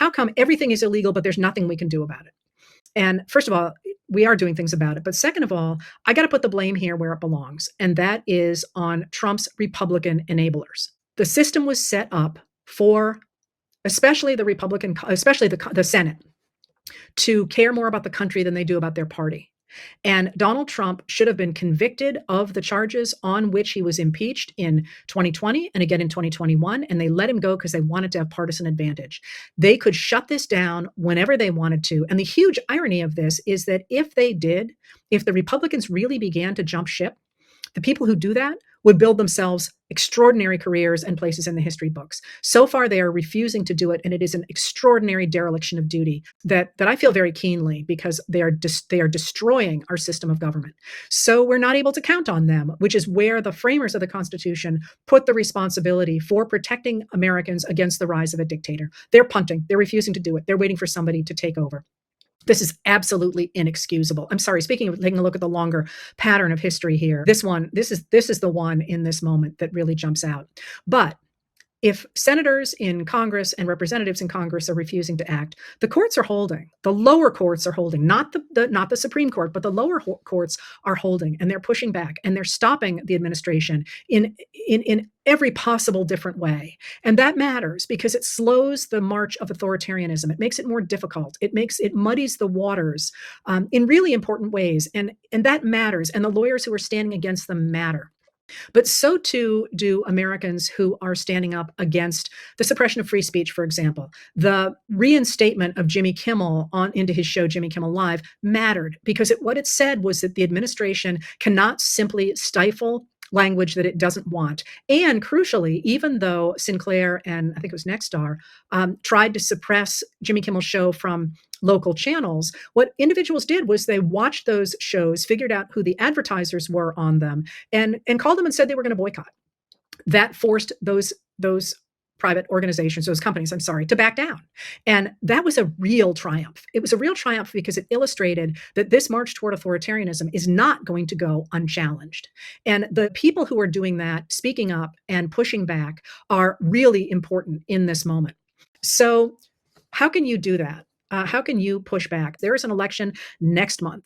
how come everything is illegal, but there's nothing we can do about it? And first of all, we are doing things about it. But second of all, I got to put the blame here where it belongs, and that is on Trump's Republican enablers. The system was set up for especially the Republican, especially the Senate, to care more about the country than they do about their party. And Donald Trump should have been convicted of the charges on which he was impeached in 2020 and again in 2021. And they let him go because they wanted to have partisan advantage. They could shut this down whenever they wanted to. And the huge irony of this is that if they did, if the Republicans really began to jump ship, the people who do that would build themselves extraordinary careers and places in the history books. So far, they are refusing to do it, and it is an extraordinary dereliction of duty that I feel very keenly because they are destroying our system of government. So we're not able to count on them, which is where the framers of the Constitution put the responsibility for protecting Americans against the rise of a dictator. They're punting. They're refusing to do it. They're waiting for somebody to take over. This is absolutely inexcusable. I'm sorry, speaking of taking a look at the longer pattern of history here, this is the one in this moment that really jumps out. But if senators in Congress and representatives in Congress are refusing to act, the courts are holding. The lower courts are holding, not the Supreme Court, but the lower courts are holding, and they're pushing back and they're stopping the administration in every possible different way. And that matters because it slows the march of authoritarianism. It makes it more difficult. It muddies the waters in really important ways, and that matters. And the lawyers who are standing against them matter. But so too do Americans who are standing up against the suppression of free speech, for example. The reinstatement of Jimmy Kimmel on into his show Jimmy Kimmel Live mattered because what it said was that the administration cannot simply stifle language that it doesn't want. And crucially, even though Sinclair and I think it was Nexstar tried to suppress Jimmy Kimmel's show from local channels, what individuals did was they watched those shows, figured out who the advertisers were on them, and called them and said they were going to boycott. That forced those private organizations, those companies, I'm sorry, to back down. And that was a real triumph. It was a real triumph because it illustrated that this march toward authoritarianism is not going to go unchallenged. And the people who are doing that, speaking up and pushing back, are really important in this moment. So, how can you do that? How can you push back? There is an election next month.